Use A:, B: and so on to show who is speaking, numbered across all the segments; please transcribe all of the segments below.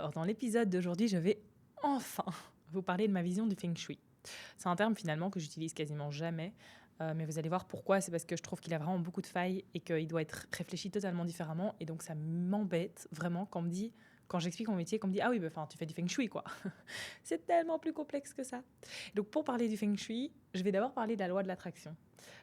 A: Alors, dans l'épisode d'aujourd'hui, je vais enfin vous parler de ma vision du Feng Shui. C'est un terme finalement que j'utilise quasiment jamais, mais vous allez voir pourquoi. C'est parce que je trouve qu'il a vraiment beaucoup de failles et qu'il doit être réfléchi totalement différemment. Et donc, ça m'embête vraiment quand on me dit, quand j'explique mon métier, qu'on me dit ah oui, bah, enfin, tu fais du Feng Shui quoi. C'est tellement plus complexe que ça. Donc, pour parler du Feng Shui, je vais d'abord parler de la loi de l'attraction.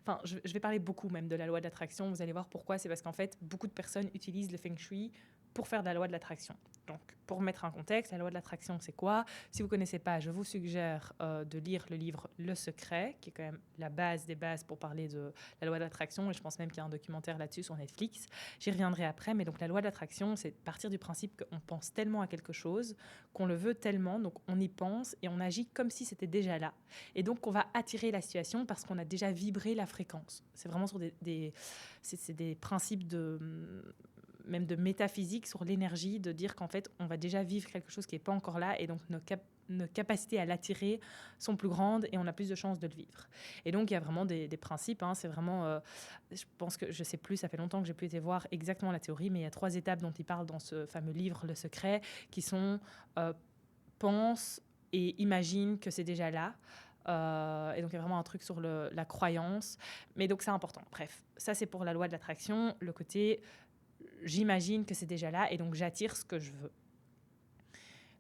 A: Enfin, je vais parler beaucoup même de la loi de l'attraction. Vous allez voir pourquoi. C'est parce qu'en fait, beaucoup de personnes utilisent le Feng Shui pour faire de la loi de l'attraction. Donc, pour mettre un contexte, la loi de l'attraction, c'est quoi? Si vous ne connaissez pas, je vous suggère de lire le livre Le Secret, qui est quand même la base des bases pour parler de la loi de l'attraction. Et je pense même qu'il y a un documentaire là-dessus sur Netflix. J'y reviendrai après. Mais donc, la loi de l'attraction, c'est partir du principe qu'on pense tellement à quelque chose, qu'on le veut tellement, donc on y pense et on agit comme si c'était déjà là. Et donc, on va attirer la situation parce qu'on a déjà vibré la fréquence. C'est vraiment sur c'est des principes même de métaphysique sur l'énergie, de dire qu'en fait, on va déjà vivre quelque chose qui n'est pas encore là, et donc nos capacités à l'attirer sont plus grandes et on a plus de chances de le vivre. Et donc, il y a vraiment des principes. C'est vraiment, je pense que, je sais plus, ça fait longtemps que j'ai pu été voir exactement la théorie, mais il y a 3 étapes dont il parle dans ce fameux livre, Le Secret, qui sont pense et imagine que c'est déjà là. Et donc, il y a vraiment un truc sur la croyance. Mais donc, c'est important. Bref, ça, c'est pour la loi de l'attraction. Le côté j'imagine que c'est déjà là et donc j'attire ce que je veux.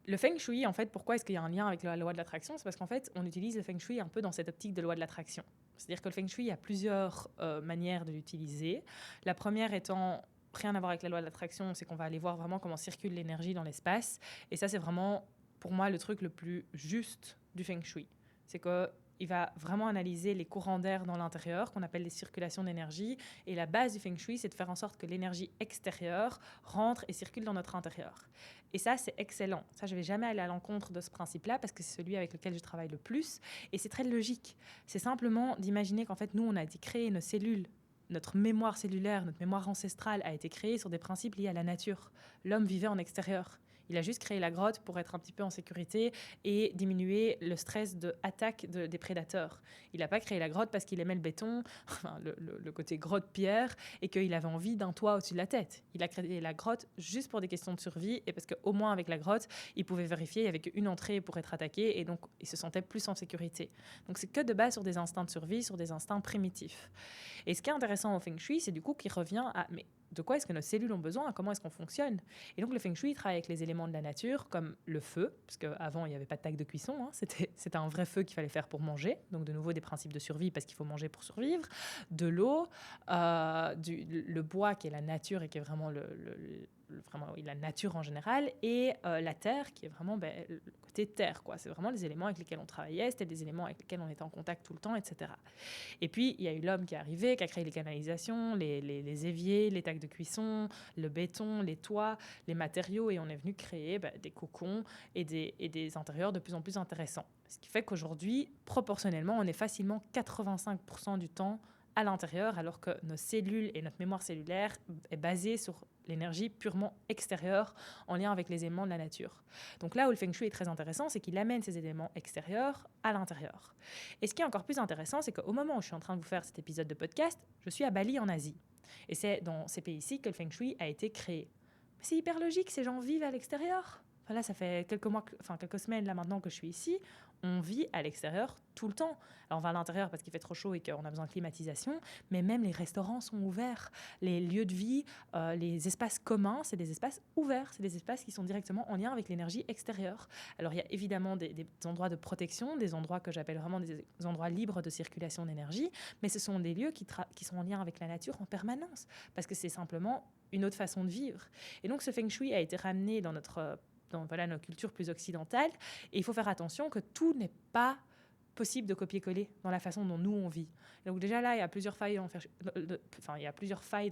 A: Le Feng Shui, en fait, pourquoi est-ce qu'il y a un lien avec la loi de l'attraction? C'est parce qu'en fait, on utilise le Feng Shui un peu dans cette optique de loi de l'attraction. C'est-à-dire que le Feng Shui, il y a plusieurs manières de l'utiliser. La première étant rien à voir avec la loi de l'attraction, c'est qu'on va aller voir vraiment comment circule l'énergie dans l'espace. Et ça, c'est vraiment, pour moi, le truc le plus juste du Feng Shui. C'est qu'il va vraiment analyser les courants d'air dans l'intérieur, qu'on appelle les circulations d'énergie. Et la base du Feng Shui, c'est de faire en sorte que l'énergie extérieure rentre et circule dans notre intérieur. Et ça, c'est excellent. Ça, je ne vais jamais aller à l'encontre de ce principe-là parce que c'est celui avec lequel je travaille le plus. Et c'est très logique. C'est simplement d'imaginer qu'en fait, nous, on a été créer nos cellules. Notre mémoire cellulaire, notre mémoire ancestrale a été créée sur des principes liés à la nature. L'homme vivait en extérieur. Il a juste créé la grotte pour être un petit peu en sécurité et diminuer le stress d'attaque des prédateurs. Il n'a pas créé la grotte parce qu'il aimait le béton, le côté grotte-pierre, et qu'il avait envie d'un toit au-dessus de la tête. Il a créé la grotte juste pour des questions de survie et parce qu'au moins avec la grotte, il pouvait vérifier, il n'y avait qu'une entrée pour être attaqué et donc il se sentait plus en sécurité. Donc c'est que de base sur des instincts de survie, sur des instincts primitifs. Et ce qui est intéressant au Feng Shui, c'est du coup qu'il revient à mais de quoi est-ce que nos cellules ont besoin, comment est-ce qu'on fonctionne. Et donc le Feng Shui travaille avec les éléments de la nature, comme le feu, parce qu'avant il n'y avait pas de tacle de cuisson, c'était un vrai feu qu'il fallait faire pour manger, donc de nouveau des principes de survie, parce qu'il faut manger pour survivre, de l'eau, le bois qui est la nature et qui est vraiment la nature en général, et la terre qui est vraiment le côté terre, quoi. C'est vraiment les éléments avec lesquels on travaillait, c'était des éléments avec lesquels on était en contact tout le temps, etc. Et puis, il y a eu l'homme qui est arrivé, qui a créé les canalisations, les éviers, les tacs de cuisson, le béton, les toits, les matériaux, et on est venu créer des cocons et des intérieurs de plus en plus intéressants. Ce qui fait qu'aujourd'hui, proportionnellement, on est facilement 85% du temps à l'intérieur, alors que nos cellules et notre mémoire cellulaire est basée sur l'énergie purement extérieure en lien avec les éléments de la nature. Donc là où le Feng Shui est très intéressant, c'est qu'il amène ces éléments extérieurs à l'intérieur. Et ce qui est encore plus intéressant, c'est qu'au moment où je suis en train de vous faire cet épisode de podcast, je suis à Bali en Asie. Et c'est dans ces pays-ci que le Feng Shui a été créé. Mais c'est hyper logique, ces gens vivent à l'extérieur. Enfin là, ça fait quelques semaines là maintenant que je suis ici. On vit à l'extérieur tout le temps. Alors on va à l'intérieur parce qu'il fait trop chaud et qu'on a besoin de climatisation, mais même les restaurants sont ouverts. Les lieux de vie, les espaces communs, c'est des espaces ouverts. C'est des espaces qui sont directement en lien avec l'énergie extérieure. Alors il y a évidemment des endroits de protection, des endroits que j'appelle vraiment des endroits libres de circulation d'énergie, mais ce sont des lieux qui sont en lien avec la nature en permanence, parce que c'est simplement une autre façon de vivre. Et donc ce Feng Shui a été ramené dans nos cultures plus occidentales, et il faut faire attention que tout n'est pas possible de copier-coller dans la façon dont nous on vit. Donc déjà là, il y a plusieurs failles dans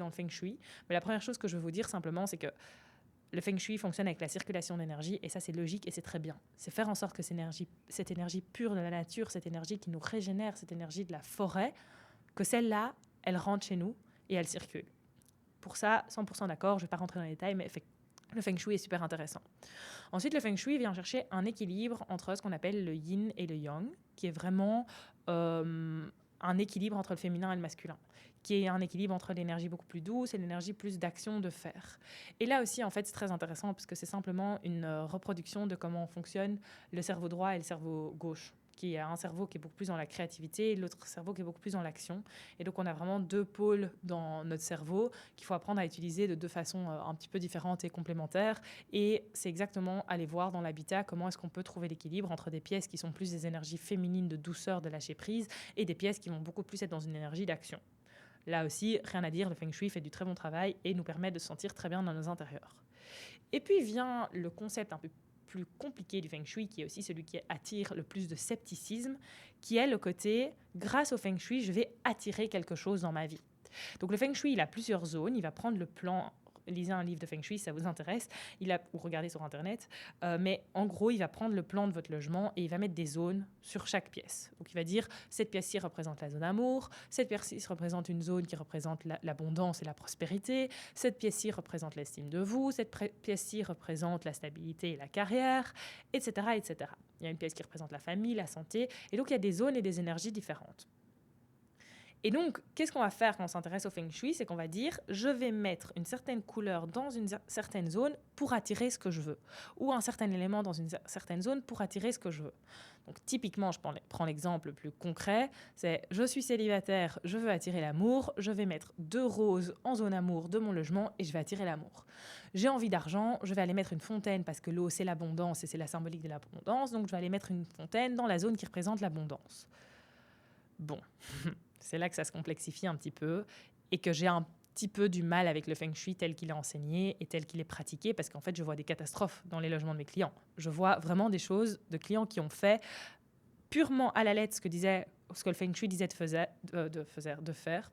A: le Feng Shui, mais la première chose que je veux vous dire simplement, c'est que le Feng Shui fonctionne avec la circulation d'énergie, et ça c'est logique et c'est très bien. C'est faire en sorte que cette énergie pure de la nature, cette énergie qui nous régénère, cette énergie de la forêt, que celle-là, elle rentre chez nous et elle circule. Pour ça, 100% d'accord, je ne vais pas rentrer dans les détails, mais le Feng Shui est super intéressant. Ensuite, le Feng Shui vient chercher un équilibre entre ce qu'on appelle le yin et le yang, qui est vraiment un équilibre entre le féminin et le masculin, qui est un équilibre entre l'énergie beaucoup plus douce et l'énergie plus d'action, de faire. Et là aussi, en fait, c'est très intéressant parce que c'est simplement une reproduction de comment fonctionne le cerveau droit et le cerveau gauche, qui a un cerveau qui est beaucoup plus dans la créativité et l'autre cerveau qui est beaucoup plus dans l'action. Et donc, on a vraiment deux pôles dans notre cerveau qu'il faut apprendre à utiliser de deux façons un petit peu différentes et complémentaires. Et c'est exactement aller voir dans l'habitat comment est-ce qu'on peut trouver l'équilibre entre des pièces qui sont plus des énergies féminines de douceur, de lâcher prise, et des pièces qui vont beaucoup plus être dans une énergie d'action. Là aussi, rien à dire, le Feng Shui fait du très bon travail et nous permet de se sentir très bien dans nos intérieurs. Et puis vient le concept un peu plus compliqué du Feng Shui, qui est aussi celui qui attire le plus de scepticisme, qui est le côté, grâce au Feng Shui, je vais attirer quelque chose dans ma vie. Donc le Feng Shui, il a plusieurs zones, il va prendre le plan, lisez un livre de Feng Shui si ça vous intéresse, ou regardez sur Internet, mais en gros, il va prendre le plan de votre logement et il va mettre des zones sur chaque pièce. Donc il va dire, cette pièce-ci représente la zone amour, cette pièce-ci représente une zone qui représente l'abondance et la prospérité, cette pièce-ci représente l'estime de vous, cette pièce-ci représente la stabilité et la carrière, etc., etc. Il y a une pièce qui représente la famille, la santé, et donc il y a des zones et des énergies différentes. Et donc, qu'est-ce qu'on va faire quand on s'intéresse au Feng Shui? C'est qu'on va dire, je vais mettre une certaine couleur dans une certaine zone pour attirer ce que je veux, ou un certain élément dans une certaine zone pour attirer ce que je veux. Donc, typiquement, je prends l'exemple le plus concret, c'est je suis célibataire, je veux attirer l'amour, je vais mettre 2 roses en zone amour de mon logement et je vais attirer l'amour. J'ai envie d'argent, je vais aller mettre une fontaine parce que l'eau, c'est l'abondance et c'est la symbolique de l'abondance, donc je vais aller mettre une fontaine dans la zone qui représente l'abondance. Bon. C'est là que ça se complexifie un petit peu et que j'ai un petit peu du mal avec le Feng Shui tel qu'il est enseigné et tel qu'il est pratiqué parce qu'en fait, je vois des catastrophes dans les logements de mes clients. Je vois vraiment des choses de clients qui ont fait purement à la lettre ce que le Feng Shui disait de faire,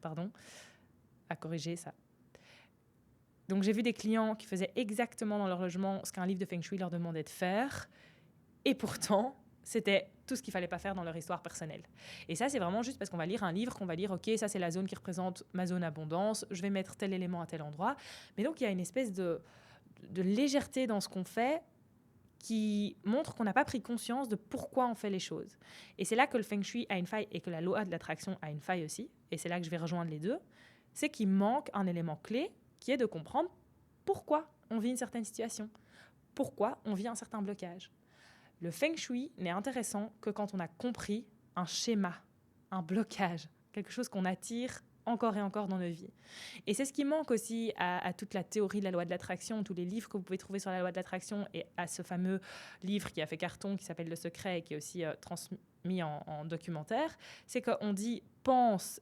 A: à corriger ça. Donc, j'ai vu des clients qui faisaient exactement dans leur logement ce qu'un livre de Feng Shui leur demandait de faire et pourtant, c'était tout ce qu'il ne fallait pas faire dans leur histoire personnelle. Et ça, c'est vraiment juste parce qu'on va lire un livre, qu'on va dire, OK, ça, c'est la zone qui représente ma zone abondance, je vais mettre tel élément à tel endroit. Mais donc, il y a une espèce de légèreté dans ce qu'on fait qui montre qu'on n'a pas pris conscience de pourquoi on fait les choses. Et c'est là que le Feng Shui a une faille et que la loi de l'attraction a une faille aussi. Et c'est là que je vais rejoindre les deux. C'est qu'il manque un élément clé qui est de comprendre pourquoi on vit une certaine situation, pourquoi on vit un certain blocage. Le Feng Shui n'est intéressant que quand on a compris un schéma, un blocage, quelque chose qu'on attire encore et encore dans nos vies. Et c'est ce qui manque aussi à toute la théorie de la loi de l'attraction, tous les livres que vous pouvez trouver sur la loi de l'attraction et à ce fameux livre qui a fait carton qui s'appelle Le Secret et qui est aussi transmis en documentaire, c'est qu'on dit pense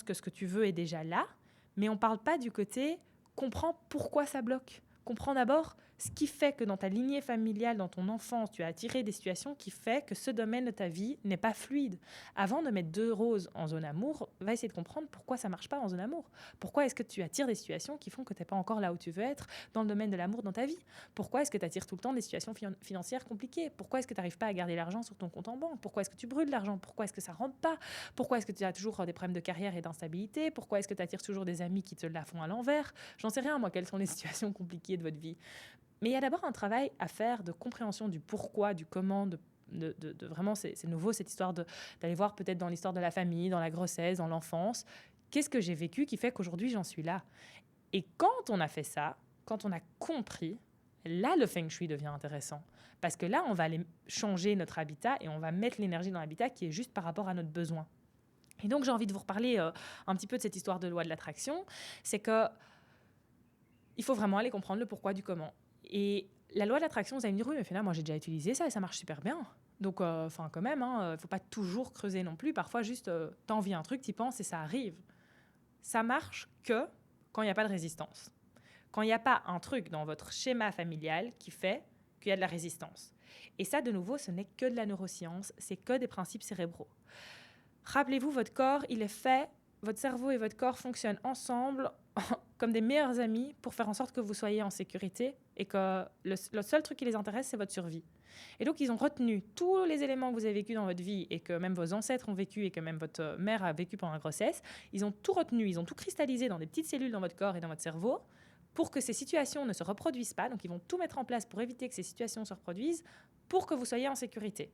A: que ce que tu veux est déjà là, mais on ne parle pas du côté comprends pourquoi ça bloque. Comprends d'abord ce qui fait que dans ta lignée familiale, dans ton enfance, tu as attiré des situations qui fait que ce domaine de ta vie n'est pas fluide. Avant de mettre 2 roses en zone amour, va essayer de comprendre pourquoi ça ne marche pas en zone amour. Pourquoi est-ce que tu attires des situations qui font que tu n'es pas encore là où tu veux être dans le domaine de l'amour dans ta vie? Pourquoi est-ce que tu attires tout le temps des situations financières compliquées? Pourquoi est-ce que tu n'arrives pas à garder l'argent sur ton compte en banque? Pourquoi est-ce que tu brûles l'argent? Pourquoi est-ce que ça ne rentre pas? Pourquoi est-ce que tu as toujours des problèmes de carrière et d'instabilité? Pourquoi est-ce que tu attires toujours des amis qui te la font à l'envers? J'en sais rien, moi, quelles sont les situations compliquées de votre vie. Mais il y a d'abord un travail à faire de compréhension du pourquoi, du comment, de vraiment, c'est nouveau cette histoire d'aller voir peut-être dans l'histoire de la famille, dans la grossesse, dans l'enfance, qu'est-ce que j'ai vécu qui fait qu'aujourd'hui j'en suis là. Et quand on a fait ça, quand on a compris, là le Feng Shui devient intéressant. Parce que là, on va aller changer notre habitat et on va mettre l'énergie dans l'habitat qui est juste par rapport à notre besoin. Et donc j'ai envie de vous reparler un petit peu de cette histoire de loi de l'attraction. C'est que il faut vraiment aller comprendre le pourquoi du comment. Et la loi de l'attraction, vous allez me dire, oui, mais finalement, moi, j'ai déjà utilisé ça et ça marche super bien. Donc, quand même, il ne faut pas toujours creuser non plus. Parfois, juste, t'as envie un truc, t'y penses et ça arrive. Ça marche que quand il n'y a pas de résistance. Quand il n'y a pas un truc dans votre schéma familial qui fait qu'il y a de la résistance. Et ça, de nouveau, ce n'est que de la neuroscience, c'est que des principes cérébraux. Rappelez-vous, votre corps, il est fait, votre cerveau et votre corps fonctionnent ensemble comme des meilleurs amis pour faire en sorte que vous soyez en sécurité et que le seul truc qui les intéresse, c'est votre survie. Et donc, ils ont retenu tous les éléments que vous avez vécu dans votre vie et que même vos ancêtres ont vécu et que même votre mère a vécu pendant la grossesse. Ils ont tout retenu, ils ont tout cristallisé dans des petites cellules dans votre corps et dans votre cerveau pour que ces situations ne se reproduisent pas. Donc, ils vont tout mettre en place pour éviter que ces situations se reproduisent pour que vous soyez en sécurité.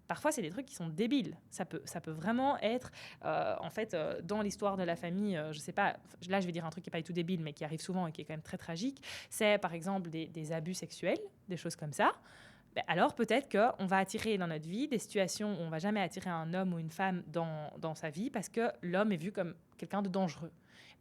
A: Parfois, c'est des trucs qui sont débiles. Ça peut vraiment être, dans l'histoire de la famille, je sais pas, là, je vais dire un truc qui n'est pas du tout débile, mais qui arrive souvent et qui est quand même très tragique. C'est, par exemple, des abus sexuels, des choses comme ça. Ben, alors, peut-être qu'on va attirer dans notre vie des situations où on va jamais attirer un homme ou une femme dans sa vie parce que l'homme est vu comme quelqu'un de dangereux.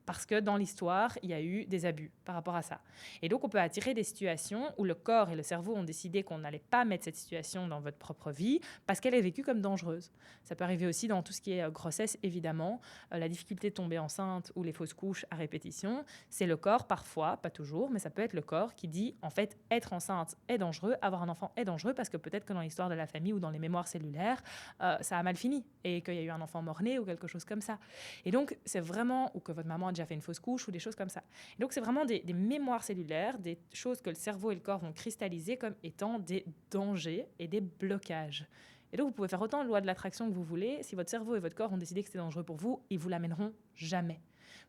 A: Parce que dans l'histoire, il y a eu des abus par rapport à ça. Et donc, on peut attirer des situations où le corps et le cerveau ont décidé qu'on n'allait pas mettre cette situation dans votre propre vie parce qu'elle est vécue comme dangereuse. Ça peut arriver aussi dans tout ce qui est grossesse, évidemment. La difficulté de tomber enceinte ou les fausses couches à répétition, c'est le corps parfois, pas toujours, mais ça peut être le corps qui dit, en fait, être enceinte est dangereux, avoir un enfant est dangereux parce que peut-être que dans l'histoire de la famille ou dans les mémoires cellulaires, ça a mal fini et qu'il y a eu un enfant mort-né ou quelque chose comme ça. Et donc, c'est vraiment, ou que votre maman a déjà fait une fausse couche ou des choses comme ça. Et donc, c'est vraiment des mémoires cellulaires, des choses que le cerveau et le corps vont cristalliser comme étant des dangers et des blocages. Et donc, vous pouvez faire autant de lois de l'attraction que vous voulez. Si votre cerveau et votre corps ont décidé que c'est dangereux pour vous, ils vous l'amèneront jamais.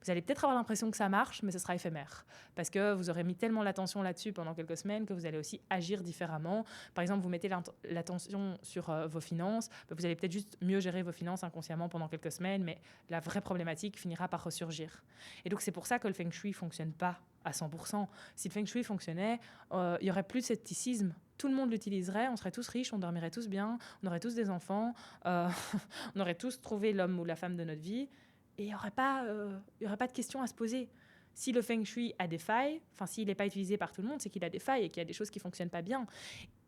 A: Vous allez peut-être avoir l'impression que ça marche, mais ce sera éphémère. Parce que vous aurez mis tellement l'attention là-dessus pendant quelques semaines que vous allez aussi agir différemment. Par exemple, vous mettez l'attention sur vos finances, vous allez peut-être juste mieux gérer vos finances inconsciemment pendant quelques semaines, mais la vraie problématique finira par ressurgir. Et donc, c'est pour ça que le Feng Shui ne fonctionne pas à 100%. Si le Feng Shui fonctionnait, il n'y aurait plus de scepticisme. Tout le monde l'utiliserait, on serait tous riches, on dormirait tous bien, on aurait tous des enfants, on aurait tous trouvé l'homme ou la femme de notre vie. Et il n'y aurait pas de questions à se poser. Si le Feng Shui a des failles, s'il n'est pas utilisé par tout le monde, c'est qu'il a des failles et qu'il y a des choses qui ne fonctionnent pas bien.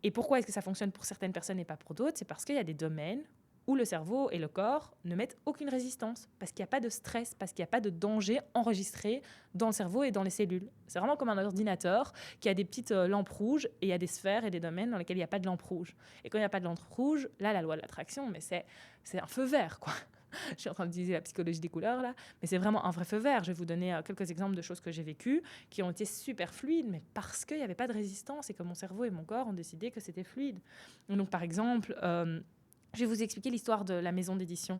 A: Et pourquoi est-ce que ça fonctionne pour certaines personnes et pas pour d'autres? C'est parce qu'il y a des domaines où le cerveau et le corps ne mettent aucune résistance, parce qu'il n'y a pas de stress, parce qu'il n'y a pas de danger enregistré dans le cerveau et dans les cellules. C'est vraiment comme un ordinateur qui a des petites lampes rouges et il y a des sphères et des domaines dans lesquels il n'y a pas de lampe rouge. Et quand il n'y a pas de lampe rouge, là, la loi de l'attraction, mais c'est un feu vert, quoi. Je suis en train d'utiliser la psychologie des couleurs là, mais c'est vraiment un vrai feu vert. Je vais vous donner quelques exemples de choses que j'ai vécues qui ont été super fluides, mais parce qu'il n'y avait pas de résistance et que mon cerveau et mon corps ont décidé que c'était fluide. Et donc par exemple, je vais vous expliquer l'histoire de la maison d'édition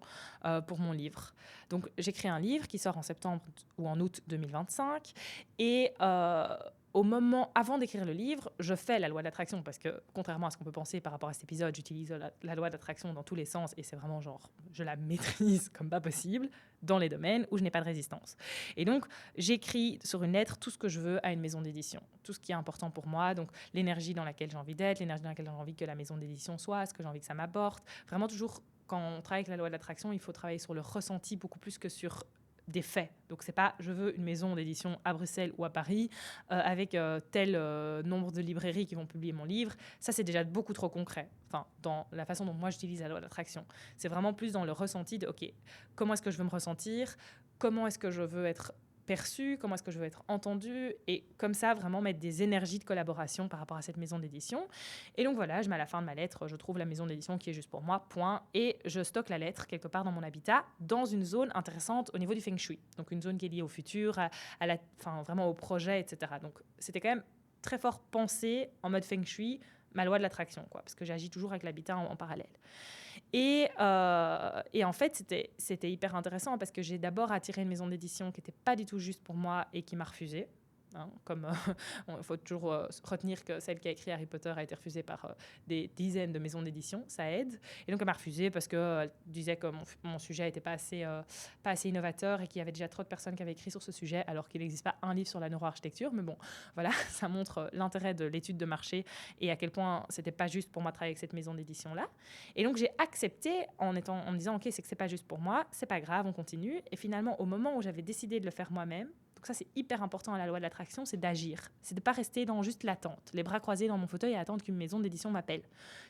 A: pour mon livre. Donc j'écris un livre qui sort en septembre ou en août 2025 et au moment, avant d'écrire le livre, je fais la loi d'attraction parce que, contrairement à ce qu'on peut penser par rapport à cet épisode, j'utilise la loi d'attraction dans tous les sens et c'est vraiment genre, je la maîtrise comme pas possible dans les domaines où je n'ai pas de résistance. Et donc, j'écris sur une lettre tout ce que je veux à une maison d'édition, tout ce qui est important pour moi, donc l'énergie dans laquelle j'ai envie d'être, l'énergie dans laquelle j'ai envie que la maison d'édition soit, ce que j'ai envie que ça m'apporte. Vraiment, toujours, quand on travaille avec la loi de l'attraction, il faut travailler sur le ressenti beaucoup plus que sur des faits. Donc, c'est pas je veux une maison d'édition à Bruxelles ou à Paris avec tel nombre de librairies qui vont publier mon livre. Ça, c'est déjà beaucoup trop concret. Dans la façon dont moi j'utilise la loi d'attraction. C'est vraiment plus dans le ressenti de OK, comment est-ce que je veux me ressentir? Comment est-ce que je veux être perçu, comment est-ce que je veux être entendu, et comme ça, vraiment mettre des énergies de collaboration par rapport à cette maison d'édition. Et donc voilà, je mets à la fin de ma lettre, je trouve la maison d'édition qui est juste pour moi, point, et je stocke la lettre quelque part dans mon habitat, dans une zone intéressante au niveau du Feng Shui. Donc une zone qui est liée au futur, vraiment au projet, etc. Donc c'était quand même très fort pensé en mode Feng Shui, ma loi de l'attraction, quoi, parce que j'agis toujours avec l'habitat en parallèle. Et en fait, c'était hyper intéressant parce que j'ai d'abord attiré une maison d'édition qui n'était pas du tout juste pour moi et qui m'a refusé. Comme il faut toujours retenir que celle qui a écrit Harry Potter a été refusée par des dizaines de maisons d'édition, ça aide. Et donc elle m'a refusée parce qu'elle disait que mon sujet n'était pas assez innovateur et qu'il y avait déjà trop de personnes qui avaient écrit sur ce sujet alors qu'il n'existe pas un livre sur la neuroarchitecture. Mais bon, voilà, ça montre l'intérêt de l'étude de marché et à quel point c'était pas juste pour moi de travailler avec cette maison d'édition-là. Et donc j'ai accepté en me disant ok, c'est que c'est pas juste pour moi, c'est pas grave, on continue. Et finalement, au moment où j'avais décidé de le faire moi-même, donc ça, c'est hyper important à la loi de l'attraction, c'est d'agir. C'est de ne pas rester dans juste l'attente, les bras croisés dans mon fauteuil et attendre qu'une maison d'édition m'appelle.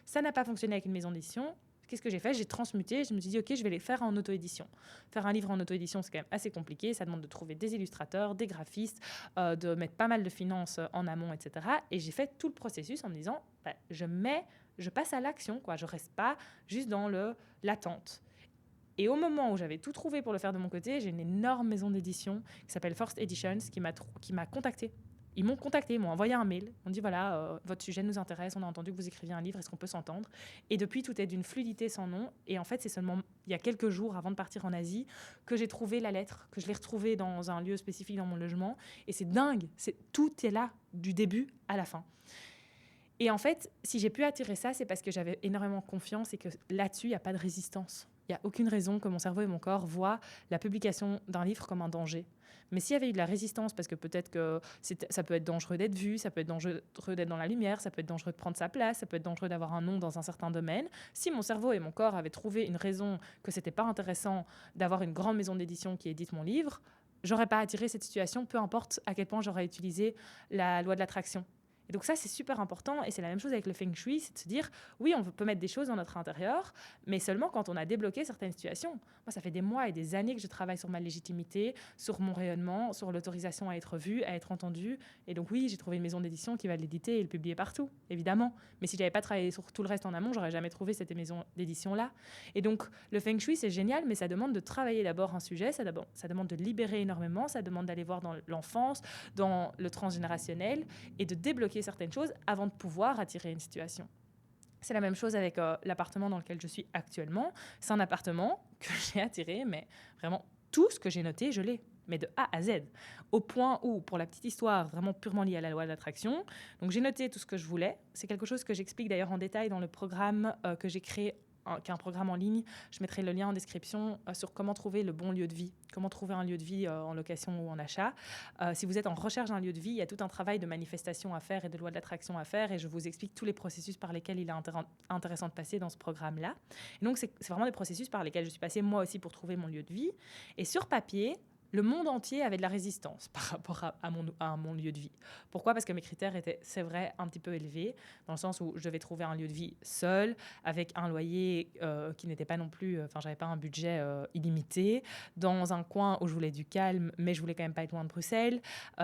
A: Ça n'a pas fonctionné avec une maison d'édition. Qu'est-ce que j'ai fait? J'ai transmuté, je me suis dit, ok, je vais les faire en auto-édition. Faire un livre en auto-édition, c'est quand même assez compliqué. Ça demande de trouver des illustrateurs, des graphistes, de mettre pas mal de finances en amont, etc. Et j'ai fait tout le processus en me disant, je passe à l'action, quoi. Je ne reste pas juste dans l'attente. Et au moment où j'avais tout trouvé pour le faire de mon côté, j'ai une énorme maison d'édition qui s'appelle First Editions qui m'a contacté. Ils m'ont contacté, ils m'ont envoyé un mail. Ils m'ont dit voilà, votre sujet nous intéresse, on a entendu que vous écriviez un livre, est-ce qu'on peut s'entendre? Et depuis, tout est d'une fluidité sans nom. Et en fait, c'est seulement il y a quelques jours avant de partir en Asie que j'ai trouvé la lettre, que je l'ai retrouvée dans un lieu spécifique dans mon logement. Et c'est dingue, tout est là, du début à la fin. Et en fait, si j'ai pu attirer ça, c'est parce que j'avais énormément confiance et que là-dessus, il n'y a pas de résistance. Il n'y a aucune raison que mon cerveau et mon corps voient la publication d'un livre comme un danger. Mais s'il y avait eu de la résistance, parce que peut-être que ça peut être dangereux d'être vu, ça peut être dangereux d'être dans la lumière, ça peut être dangereux de prendre sa place, ça peut être dangereux d'avoir un nom dans un certain domaine. Si mon cerveau et mon corps avaient trouvé une raison que c'était pas intéressant d'avoir une grande maison d'édition qui édite mon livre, j'aurais pas attiré cette situation, peu importe à quel point j'aurais utilisé la loi de l'attraction. Et donc ça, c'est super important, et c'est la même chose avec le feng shui, c'est de se dire, oui, on peut mettre des choses dans notre intérieur, mais seulement quand on a débloqué certaines situations. Moi, ça fait des mois et des années que je travaille sur ma légitimité, sur mon rayonnement, sur l'autorisation à être vue, à être entendue. Et donc oui, j'ai trouvé une maison d'édition qui va l'éditer et le publier partout, évidemment. Mais si j'avais pas travaillé sur tout le reste en amont, j'aurais jamais trouvé cette maison d'édition-là. Et donc, le feng shui, c'est génial, mais ça demande de travailler d'abord un sujet, ça demande de libérer énormément, ça demande d'aller voir dans l'enfance, dans le transgénérationnel, et de débloquer certaines choses avant de pouvoir attirer une situation. C'est la même chose avec l'appartement dans lequel je suis actuellement. C'est un appartement que j'ai attiré, mais vraiment tout ce que j'ai noté, je l'ai. Mais de A à Z. Au point où, pour la petite histoire, vraiment purement liée à la loi de l'attraction, donc j'ai noté tout ce que je voulais. C'est quelque chose que j'explique d'ailleurs en détail dans le programme que j'ai créé, qui est un programme en ligne. Je mettrai le lien en description sur comment trouver le bon lieu de vie, comment trouver un lieu de vie en location ou en achat. Si vous êtes en recherche d'un lieu de vie, il y a tout un travail de manifestation à faire et de loi de l'attraction à faire, et je vous explique tous les processus par lesquels il est intéressant de passer dans ce programme-là. Et donc, c'est vraiment des processus par lesquels je suis passée moi aussi pour trouver mon lieu de vie. Et sur papier, le monde entier avait de la résistance par rapport à mon lieu de vie. Pourquoi ? Parce que mes critères étaient, c'est vrai, un petit peu élevés, dans le sens où je devais trouver un lieu de vie seul, avec un loyer qui n'était pas non plus... Enfin, j'avais pas un budget illimité, dans un coin où je voulais du calme, mais je voulais quand même pas être loin de Bruxelles,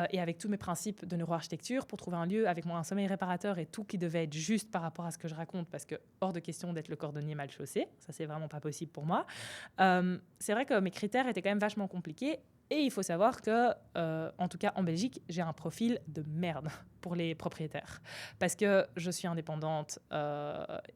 A: et avec tous mes principes de neuroarchitecture, pour trouver un lieu avec un sommeil réparateur et tout qui devait être juste par rapport à ce que je raconte, parce que hors de question d'être le cordonnier mal chaussé, ça c'est vraiment pas possible pour moi. C'est vrai que mes critères étaient quand même vachement compliqués. Et il faut savoir que, en tout cas en Belgique, j'ai un profil de merde pour les propriétaires. Parce que je suis indépendante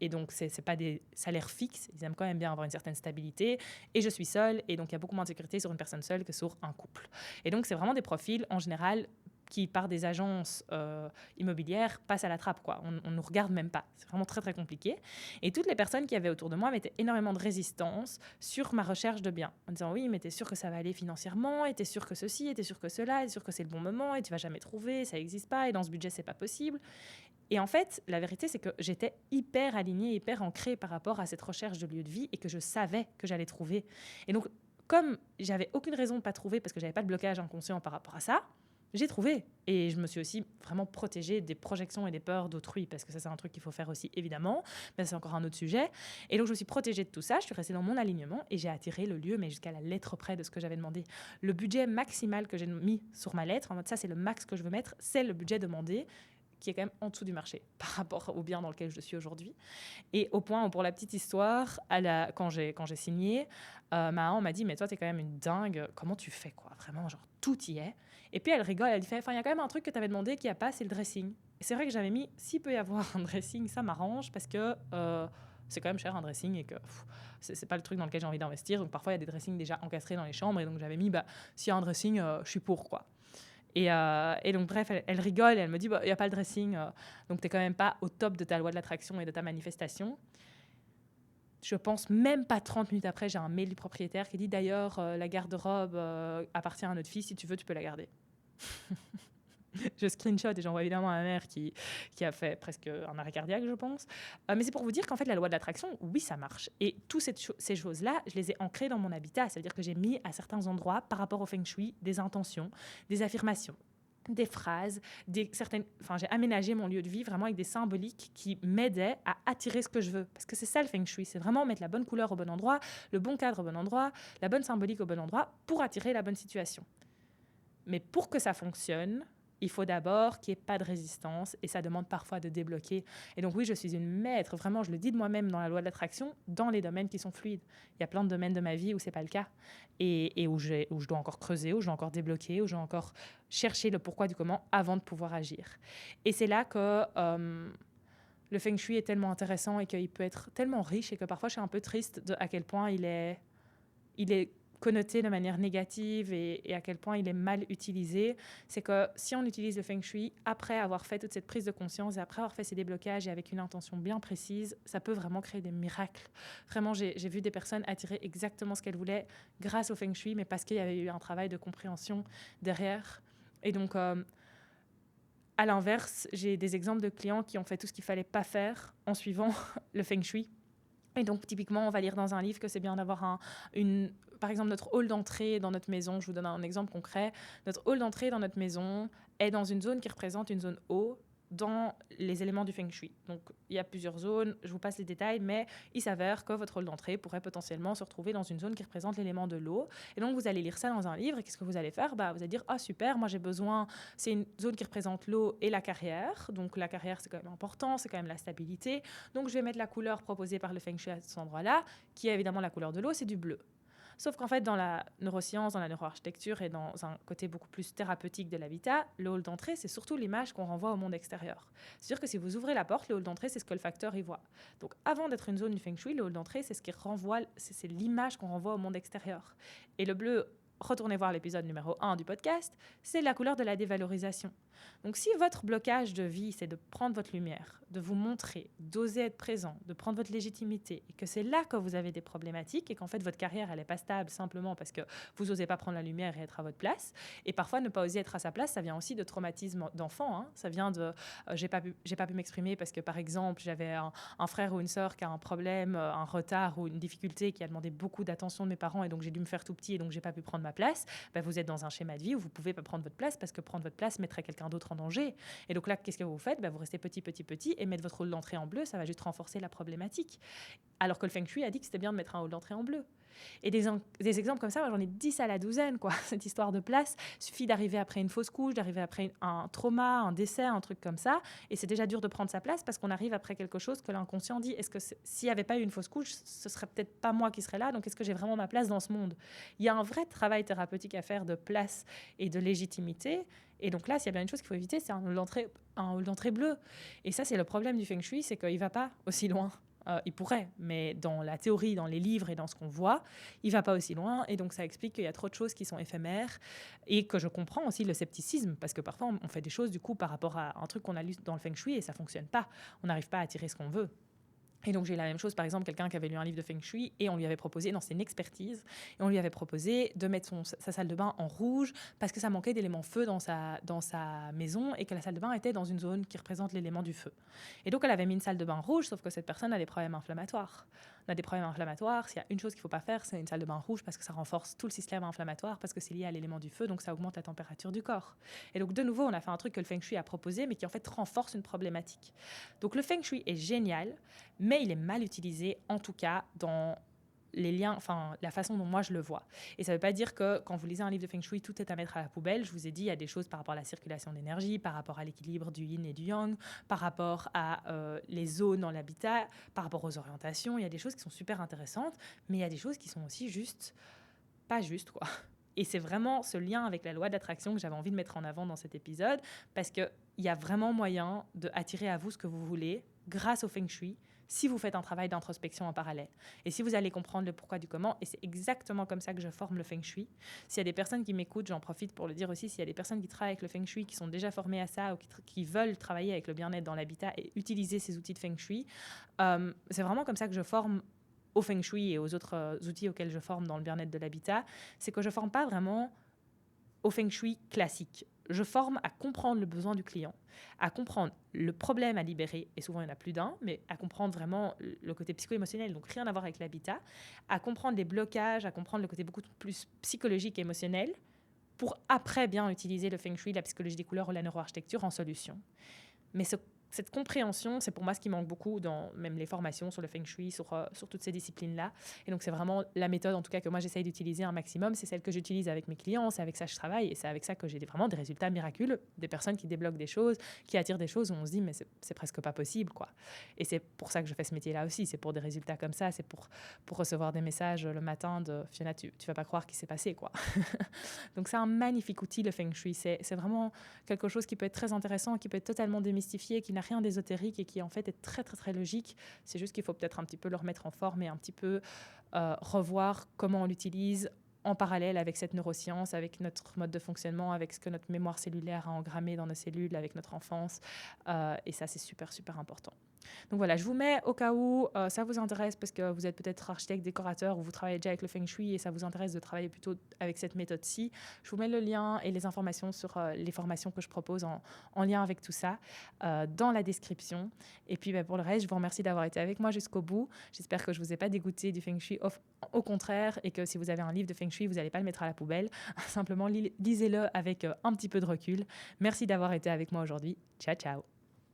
A: et donc c'est pas des salaires fixes. Ils aiment quand même bien avoir une certaine stabilité. Et je suis seule et donc il y a beaucoup moins de sécurité sur une personne seule que sur un couple. Et donc c'est vraiment des profils en général qui, par des agences immobilières, passent à la trappe, quoi. On ne nous regarde même pas. C'est vraiment très, très compliqué. Et toutes les personnes qui avaient autour de moi mettaient énormément de résistance sur ma recherche de biens. En disant, oui, mais t'es sûr que ça va aller financièrement, et t'es sûr que ceci, et t'es sûr que cela, et t'es sûr que c'est le bon moment, et tu vas jamais trouver, ça n'existe pas, et dans ce budget, c'est pas possible. Et en fait, la vérité, c'est que j'étais hyper alignée, hyper ancrée par rapport à cette recherche de lieu de vie, et que je savais que j'allais trouver. Et donc, comme j'avais aucune raison de pas trouver, parce que j'avais pas de blocage inconscient par rapport à ça, j'ai trouvé. Et je me suis aussi vraiment protégée des projections et des peurs d'autrui, parce que ça, c'est un truc qu'il faut faire aussi, évidemment, mais c'est encore un autre sujet. Et donc, je me suis protégée de tout ça, je suis restée dans mon alignement et j'ai attiré le lieu, mais jusqu'à la lettre près de ce que j'avais demandé. Le budget maximal que j'ai mis sur ma lettre, en mode ça, c'est le max que je veux mettre, c'est le budget demandé, qui est quand même en dessous du marché par rapport au bien dans lequel je suis aujourd'hui. Et au point où, pour la petite histoire, quand j'ai signé, ma maman m'a dit, mais toi, t'es quand même une dingue, comment tu fais, quoi? Vraiment, genre, tout y est. Et puis elle rigole, elle fait, enfin, il y a quand même un truc que tu avais demandé qui n'y a pas, c'est le dressing. Et c'est vrai que j'avais mis, s'il peut y avoir un dressing, ça m'arrange, parce que c'est quand même cher un dressing et que c'est pas le truc dans lequel j'ai envie d'investir. Donc parfois, il y a des dressings déjà encastrés dans les chambres, et donc j'avais mis, s'il y a un dressing, je suis pour, quoi. Et donc, bref, elle rigole et elle me dit, il n'y a pas le dressing, donc tu n'es quand même pas au top de ta loi de l'attraction et de ta manifestation. Je pense même pas 30 minutes après, j'ai un mail du propriétaire qui dit, d'ailleurs, la garde-robe appartient à notre fille, si tu veux, tu peux la garder. Je screenshot et j'envoie évidemment à ma mère qui a fait presque un arrêt cardiaque, je pense. Mais c'est pour vous dire qu'en fait, la loi de l'attraction, oui, ça marche. Et toutes ces choses-là, je les ai ancrées dans mon habitat. C'est-à-dire que j'ai mis à certains endroits, par rapport au feng shui, des intentions, des affirmations, des phrases, j'ai aménagé mon lieu de vie vraiment avec des symboliques qui m'aidaient à attirer ce que je veux. Parce que c'est ça le feng shui, c'est vraiment mettre la bonne couleur au bon endroit, le bon cadre au bon endroit, la bonne symbolique au bon endroit pour attirer la bonne situation. Mais pour que ça fonctionne, il faut d'abord qu'il n'y ait pas de résistance et ça demande parfois de débloquer. Et donc oui, je suis une maître, vraiment, je le dis de moi-même dans la loi de l'attraction, dans les domaines qui sont fluides. Il y a plein de domaines de ma vie où ce n'est pas le cas et où je dois encore creuser, où je dois encore débloquer, où je dois encore chercher le pourquoi du comment avant de pouvoir agir. Et c'est là que le feng shui est tellement intéressant et qu'il peut être tellement riche et que parfois je suis un peu triste à quel point il est connoté de manière négative et à quel point il est mal utilisé, c'est que si on utilise le feng shui après avoir fait toute cette prise de conscience et après avoir fait ces déblocages et avec une intention bien précise, ça peut vraiment créer des miracles. Vraiment, j'ai vu des personnes attirer exactement ce qu'elles voulaient grâce au feng shui, mais parce qu'il y avait eu un travail de compréhension derrière. Et donc, à l'inverse, j'ai des exemples de clients qui ont fait tout ce qu'il fallait pas faire en suivant le feng shui. Et donc, typiquement, on va lire dans un livre que c'est bien d'avoir par exemple, notre hall d'entrée dans notre maison. Je vous donne un exemple concret. Notre hall d'entrée dans notre maison est dans une zone qui représente une zone eau dans les éléments du feng shui. Donc, il y a plusieurs zones, je vous passe les détails, mais il s'avère que votre hall d'entrée pourrait potentiellement se retrouver dans une zone qui représente l'élément de l'eau. Et donc, vous allez lire ça dans un livre, et qu'est-ce que vous allez faire ? Vous allez dire, ah super, moi j'ai besoin, c'est une zone qui représente l'eau et la carrière. Donc, la carrière, c'est quand même important, c'est quand même la stabilité. Donc, je vais mettre la couleur proposée par le feng shui à cet endroit-là, qui est évidemment la couleur de l'eau, c'est du bleu. Sauf qu'en fait, dans la neuroscience, dans la neuroarchitecture et dans un côté beaucoup plus thérapeutique de l'habitat, le hall d'entrée, c'est surtout l'image qu'on renvoie au monde extérieur. C'est-à-dire que si vous ouvrez la porte, le hall d'entrée, c'est ce que le facteur y voit. Donc avant d'être une zone du feng shui, le hall d'entrée, c'est ce qui renvoie, c'est l'image qu'on renvoie au monde extérieur. Et le bleu, retournez voir l'épisode numéro 1 du podcast, c'est la couleur de la dévalorisation. Donc si votre blocage de vie, c'est de prendre votre lumière, de vous montrer, d'oser être présent, de prendre votre légitimité, et que c'est là que vous avez des problématiques et qu'en fait votre carrière, elle n'est pas stable simplement parce que vous n'osez pas prendre la lumière et être à votre place, et parfois ne pas oser être à sa place, ça vient aussi de traumatisme d'enfant, hein. Ça vient de j'ai pas pu m'exprimer parce que par exemple j'avais un frère ou une sœur qui a un problème, un retard ou une difficulté qui a demandé beaucoup d'attention de mes parents et donc j'ai dû me faire tout petit et donc j'ai pas pu prendre ma place. Ben, vous êtes dans un schéma de vie où vous pouvez pas prendre votre place parce que prendre votre place mettrait quelqu'un d'autre en danger. Et donc là, qu'est-ce que vous faites ? Ben, vous restez petit et mettre votre hall d'entrée en bleu, ça va juste renforcer la problématique. Alors que le Feng Shui a dit que c'était bien de mettre un hall d'entrée en bleu. Et des exemples comme ça, moi, j'en ai 10 à la douzaine, quoi. Cette histoire de place, il suffit d'arriver après une fausse couche, d'arriver après un trauma, un décès, un truc comme ça, et c'est déjà dur de prendre sa place parce qu'on arrive après quelque chose que l'inconscient dit, est-ce que s'il n'y avait pas eu une fausse couche, ce serait peut-être pas moi qui serais là, donc est-ce que j'ai vraiment ma place dans ce monde ? Il y a un vrai travail thérapeutique à faire de place et de légitimité. Et donc là, s'il y a bien une chose qu'il faut éviter, c'est un hall d'entrée bleu. Et ça, c'est le problème du Feng Shui, c'est qu'il ne va pas aussi loin. Il pourrait, mais dans la théorie, dans les livres et dans ce qu'on voit, il ne va pas aussi loin. Et donc, ça explique qu'il y a trop de choses qui sont éphémères et que je comprends aussi le scepticisme parce que parfois, on fait des choses du coup par rapport à un truc qu'on a lu dans le Feng Shui et ça ne fonctionne pas. On n'arrive pas à attirer ce qu'on veut. Et donc, j'ai eu la même chose, par exemple, quelqu'un qui avait lu un livre de Feng Shui et on lui avait proposé, non, c'est une expertise, et on lui avait proposé de mettre sa salle de bain en rouge parce que ça manquait d'éléments feu dans sa maison et que la salle de bain était dans une zone qui représente l'élément du feu. Et donc, elle avait mis une salle de bain rouge, sauf que cette personne a des problèmes inflammatoires. On a des problèmes inflammatoires, s'il y a une chose qu'il ne faut pas faire, c'est une salle de bain rouge parce que ça renforce tout le système inflammatoire, parce que c'est lié à l'élément du feu, donc ça augmente la température du corps. Et donc, de nouveau, on a fait un truc que le Feng Shui a proposé, mais qui en fait renforce une problématique. Donc, le Feng Shui est génial, mais il est mal utilisé, en tout cas dans les liens, enfin la façon dont moi je le vois. Et ça ne veut pas dire que quand vous lisez un livre de Feng Shui, tout est à mettre à la poubelle. Je vous ai dit, il y a des choses par rapport à la circulation d'énergie, par rapport à l'équilibre du yin et du yang, par rapport à les zones dans l'habitat, par rapport aux orientations. Il y a des choses qui sont super intéressantes, mais il y a des choses qui sont aussi juste pas justes, quoi. Et c'est vraiment ce lien avec la loi d'attraction que j'avais envie de mettre en avant dans cet épisode, parce qu'il y a vraiment moyen d'attirer à vous ce que vous voulez grâce au Feng Shui, si vous faites un travail d'introspection en parallèle. Et si vous allez comprendre le pourquoi du comment, et c'est exactement comme ça que je forme le Feng Shui. S'il y a des personnes qui m'écoutent, j'en profite pour le dire aussi, s'il y a des personnes qui travaillent avec le Feng Shui, qui sont déjà formées à ça, ou qui veulent travailler avec le bien-être dans l'habitat et utiliser ces outils de Feng Shui, c'est vraiment comme ça que je forme au Feng Shui et aux autres outils auxquels je forme dans le bien-être de l'habitat. C'est que je ne forme pas vraiment au Feng Shui classique. Je forme à comprendre le besoin du client, à comprendre le problème à libérer, et souvent il y en a plus d'un, mais à comprendre vraiment le côté psycho-émotionnel, donc rien à voir avec l'habitat, à comprendre les blocages, à comprendre le côté beaucoup plus psychologique et émotionnel, pour après bien utiliser le Feng Shui, la psychologie des couleurs ou la neuroarchitecture en solution. Mais cette compréhension, c'est pour moi ce qui manque beaucoup dans même les formations sur le Feng Shui, sur toutes ces disciplines-là. Et donc, c'est vraiment la méthode, en tout cas, que moi, j'essaye d'utiliser un maximum. C'est celle que j'utilise avec mes clients, c'est avec ça que je travaille. Et c'est avec ça que j'ai vraiment des résultats miraculeux, des personnes qui débloquent des choses, qui attirent des choses où on se dit, mais c'est presque pas possible, quoi. Et c'est pour ça que je fais ce métier-là aussi. C'est pour des résultats comme ça. C'est pour recevoir des messages le matin de « Fiona, tu vas pas croire ce qui s'est passé, quoi. » Donc, c'est un magnifique outil, le Feng Shui. C'est vraiment quelque chose qui peut être très intéressant, qui peut être totalement démystifié, qui n'a rien d'ésotérique et qui en fait est très très très logique. C'est juste qu'il faut peut-être un petit peu le remettre en forme et un petit peu revoir comment on l'utilise en parallèle avec cette neuroscience, avec notre mode de fonctionnement, avec ce que notre mémoire cellulaire a engrammé dans nos cellules, avec notre enfance. Et ça, c'est super, super important. Donc voilà, je vous mets au cas où ça vous intéresse parce que vous êtes peut-être architecte, décorateur ou vous travaillez déjà avec le Feng Shui et ça vous intéresse de travailler plutôt avec cette méthode-ci. Je vous mets le lien et les informations sur les formations que je propose en lien avec tout ça dans la description. Et puis pour le reste, je vous remercie d'avoir été avec moi jusqu'au bout. J'espère que je ne vous ai pas dégoûté du Feng Shui, au contraire, et que si vous avez un livre de Feng Shui, vous n'allez pas le mettre à la poubelle. Simplement, lisez-le avec un petit peu de recul. Merci d'avoir été avec moi aujourd'hui. Ciao, ciao.